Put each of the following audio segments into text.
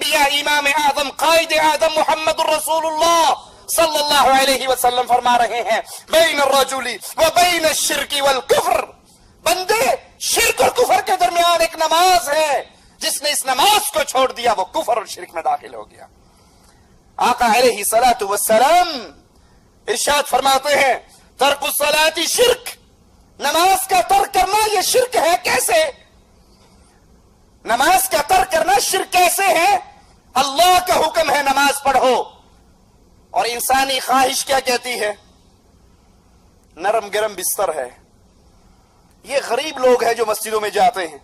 الانبیاء امام اعظم قائد اعظم محمد الرسول اللہ صلی اللہ علیہ وسلم فرما رہے ہیں بین الرجل و بین الشرک والکفر، بندے شرک اور کفر کے درمیان ایک نماز ہے، جس نے اس نماز کو چھوڑ دیا وہ کفر اور شرک میں داخل ہو گیا۔ آقا علیہ الصلوۃ والسلام ارشاد فرماتے ہیں ترک الصلاۃ شرک، نماز کا ترک کرنا یہ شرک ہے۔ کیسے نماز کا ترک کرنا شرک کیسے ہے؟ اللہ کا حکم ہے نماز پڑھو، اور انسانی خواہش کیا کہتی ہے؟ نرم گرم بستر ہے۔ یہ غریب لوگ ہیں جو مسجدوں میں جاتے ہیں،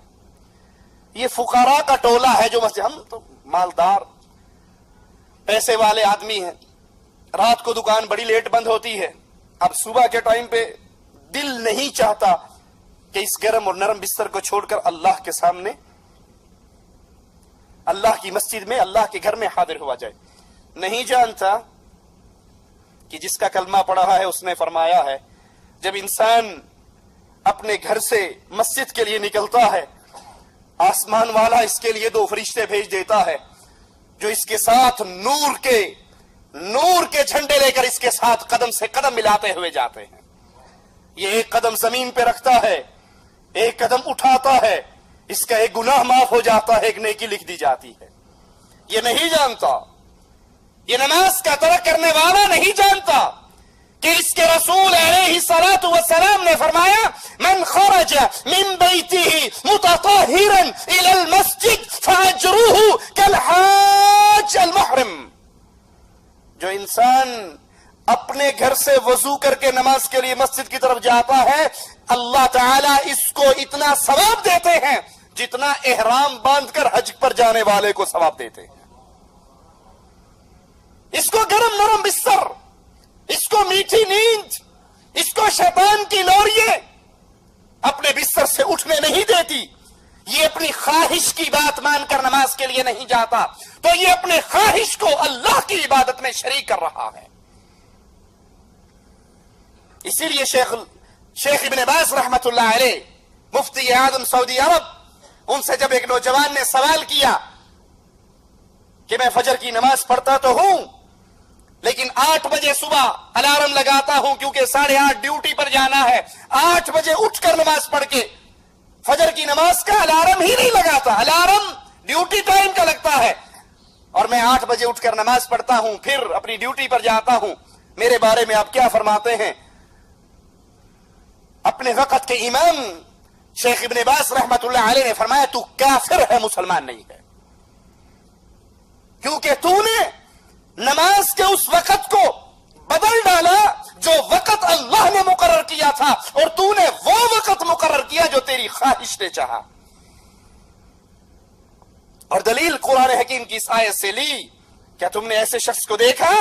یہ فقراء کا ٹولہ ہے جو مسجد، ہم تو مالدار پیسے والے آدمی ہیں، رات کو دکان بڑی لیٹ بند ہوتی ہے، اب صبح کے ٹائم پہ دل نہیں چاہتا کہ اس گرم اور نرم بستر کو چھوڑ کر اللہ کے سامنے، اللہ کی مسجد میں، اللہ کے گھر میں حاضر ہوا جائے۔ نہیں جانتا کہ جس کا کلمہ پڑھا ہے اس نے فرمایا ہے جب انسان اپنے گھر سے مسجد کے لیے نکلتا ہے، آسمان والا اس کے لیے 2 فرشتے بھیج دیتا ہے جو اس کے ساتھ نور کے جھنڈے لے کر اس کے ساتھ قدم سے قدم ملاتے ہوئے جاتے ہیں۔ یہ ایک قدم زمین پہ رکھتا ہے، ایک قدم اٹھاتا ہے، اس کا ایک گناہ معاف ہو جاتا ہے، ایک نیکی لکھ دی جاتی ہے۔ یہ نہیں جانتا، یہ نماز کا ترک کرنے والا نہیں جانتا کہ اس کے رسول علیہ الصلوۃ والسلام نے فرمایا من خرج من بیتہ متطہرا الی المسجد فاجرہ کالحاج المحرم، جو انسان اپنے گھر سے وضو کر کے نماز کے لیے مسجد کی طرف جاتا ہے، اللہ تعالیٰ اس کو اتنا ثواب دیتے ہیں جتنا احرام باندھ کر حج پر جانے والے کو ثواب دیتے ہیں۔ اس کو گرم نرم بستر، اس کو میٹھی نیند، اس کو شیطان کی لوریے اپنے بستر سے اٹھنے نہیں دیتی۔ یہ اپنی خواہش کی بات مان کر نماز کے لیے نہیں جاتا تو یہ اپنے خواہش کو اللہ کی عبادت میں شریک کر رہا ہے۔ اسی لیے شیخ ابن باز رحمت اللہ علیہ مفتی اعظم سعودی عرب، ان سے جب ایک نوجوان نے سوال کیا کہ میں فجر کی نماز پڑھتا تو ہوں لیکن 8 بجے صبح الارم لگاتا ہوں کیونکہ 8:30 ڈیوٹی پر جانا ہے، 8 بجے اٹھ کر نماز پڑھ کے فجر کی نماز کا الارم ہی نہیں لگاتا، الارم ڈیوٹی ٹائم کا لگتا ہے، اور میں 8 بجے اٹھ کر نماز پڑھتا ہوں پھر اپنی ڈیوٹی پر جاتا ہوں، میرے بارے میں آپ کیا فرماتے ہیں؟ اپنے وقت کے امام شیخ ابن باز رحمت اللہ علیہ نے فرمایا تو کافر ہے، مسلمان نہیں ہے، کیونکہ تو نے نماز کے اس وقت کو بدل ڈالا جو وقت اللہ نے مقرر کیا تھا، اور تو نے وہ وقت مقرر کیا جو تیری خواہش نے چاہا۔ اور دلیل قرآن حکیم کی اس آیت سے لی، کیا تم نے ایسے شخص کو دیکھا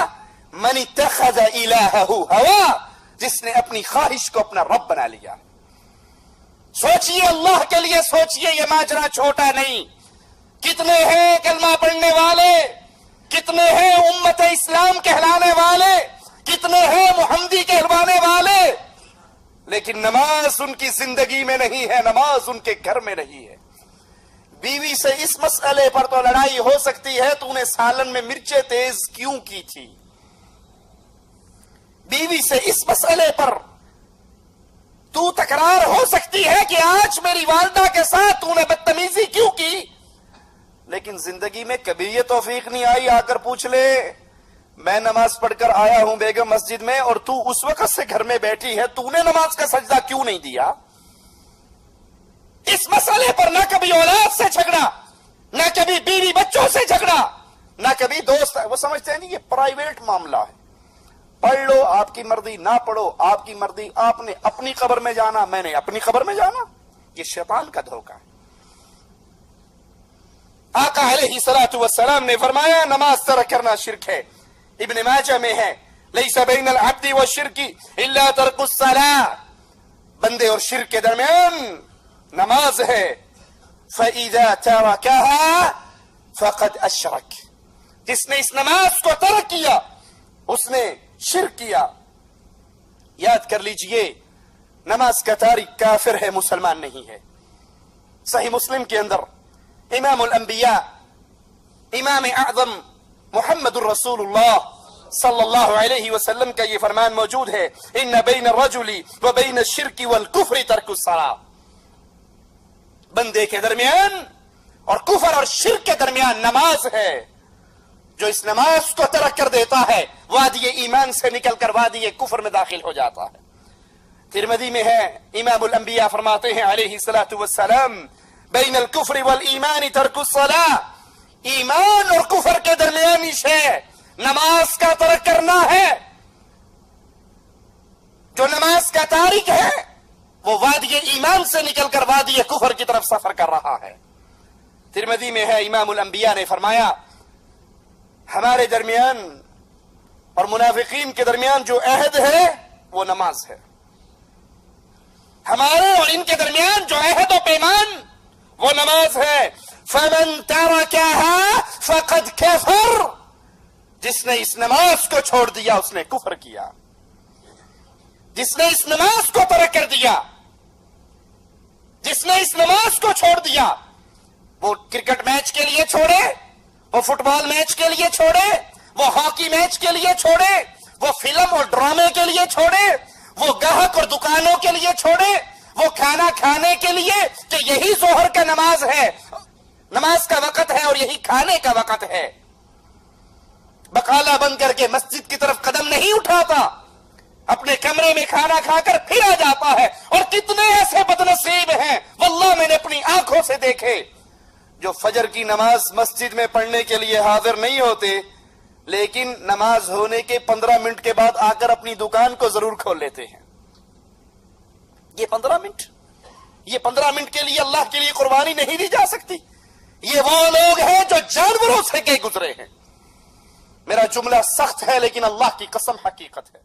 من اتخذ الہہ ہوا، جس نے اپنی خواہش کو اپنا رب بنا لیا۔ سوچئے اللہ کے لیے سوچئے، یہ ماجرا چھوٹا نہیں۔ کتنے ہیں کلمہ پڑھنے والے، کتنے ہیں امت اسلام کہلانے والے، کتنے ہیں محمدی کہلوانے والے، لیکن نماز ان کی زندگی میں نہیں ہے، نماز ان کے گھر میں نہیں ہے۔ بیوی سے اس مسئلے پر تو لڑائی ہو سکتی ہے تو نے سالن میں مرچیں تیز کیوں کی تھی، بیوی سے اس مسئلے پر تو تکرار ہو سکتی ہے کہ آج میری والدہ کے ساتھ تو نے بدتمیزی کیوں کی، لیکن زندگی میں کبھی یہ توفیق نہیں آئی آ کر پوچھ لے میں نماز پڑھ کر آیا ہوں بیگم مسجد میں اور تو اس وقت سے گھر میں بیٹھی ہے، تو نے نماز کا سجدہ کیوں نہیں دیا؟ اس مسئلے پر نہ کبھی اولاد سے جھگڑا، نہ کبھی بیوی بچوں سے جھگڑا، نہ کبھی دوست، وہ سمجھتے ہیں نہیں یہ پرائیویٹ معاملہ ہے، پڑھ لو آپ کی مرضی، نہ پڑھو آپ کی مرضی، آپ نے اپنی قبر میں جانا میں نے اپنی قبر میں جانا، یہ شیطان کا دھوکہ ہے۔ آقا علیہ الصلوۃ والسلام نے فرمایا نماز ترک کرنا شرک ہے۔ ابن ماجہ میں ہے لیس بین العبد والشرک الا ترک الصلاۃ، بندے اور شرک کے درمیان نماز ہے۔ فَإِذَا تَرَكَهَا فَقَدْ أَشْرَكَ، جس نے اس نماز کو ترک کیا اس نے شرک کیا۔ یاد کر لیجئے نماز کا تارک کافر ہے، مسلمان نہیں ہے۔ صحیح مسلم کے اندر امام الانبیاء امام اعظم محمد الرسول اللہ صلی اللہ علیہ وسلم کا یہ فرمان موجود ہے، ان بین الرجل و بین الشرک والکفر ترک الصلاۃ، بندے کے درمیان اور کفر اور شرک کے درمیان نماز ہے، جو اس نماز کو ترک کر دیتا ہے وادی ایمان سے نکل کر وادی کفر میں داخل ہو جاتا ہے۔ ترمذی میں ہے، امام الانبیاء فرماتے ہیں علیہ الصلوۃ والسلام، بین الکفر والایمان ترک الصلاۃ، ایمان اور کفر کے درمیانی شے نماز کا ترک کرنا ہے۔ جو نماز کا تارک ہے وہ وادی ایمان سے نکل کر وادی کفر کی طرف سفر کر رہا ہے۔ ترمذی میں ہے، امام الانبیاء نے فرمایا، ہمارے درمیان اور منافقین کے درمیان جو عہد ہے وہ نماز ہے، ہمارے اور ان کے درمیان جو عہد و پیمان وہ نماز ہے۔ فمن ترکها فقد کفر، جس نے اس نماز کو چھوڑ دیا اس نے کفر کیا، جس نے اس نماز کو ترک کر دیا، جس نے اس نماز کو چھوڑ دیا، وہ کرکٹ میچ کے لیے چھوڑے، وہ فٹ بال میچ کے لیے چھوڑے، وہ ہاکی میچ کے لیے چھوڑے، وہ فلم اور ڈرامے کے لیے چھوڑے، وہ گاہک اور دکانوں کے لیے چھوڑے، وہ کھانا کھانے کے لیے کہ یہی ظہر کا نماز ہے، نماز کا وقت ہے اور یہی کھانے کا وقت ہے، بقالہ بند کر کے مسجد کی طرف قدم نہیں اٹھاتا، اپنے کمرے میں کھانا کھا کر پھر آ جاتا ہے۔ اور کتنے ایسے بدنصیب ہیں واللہ میں نے اپنی آنکھوں سے دیکھے جو فجر کی نماز مسجد میں پڑھنے کے لیے حاضر نہیں ہوتے، لیکن نماز ہونے کے 15 منٹ کے بعد آ کر اپنی دکان کو ضرور کھول لیتے ہیں۔ یہ 15 منٹ کے لیے اللہ کے لیے قربانی نہیں دی جا سکتی۔ یہ وہ لوگ ہیں جو جانوروں سے گئے گزرے ہیں۔ میرا جملہ سخت ہے لیکن اللہ کی قسم حقیقت ہے۔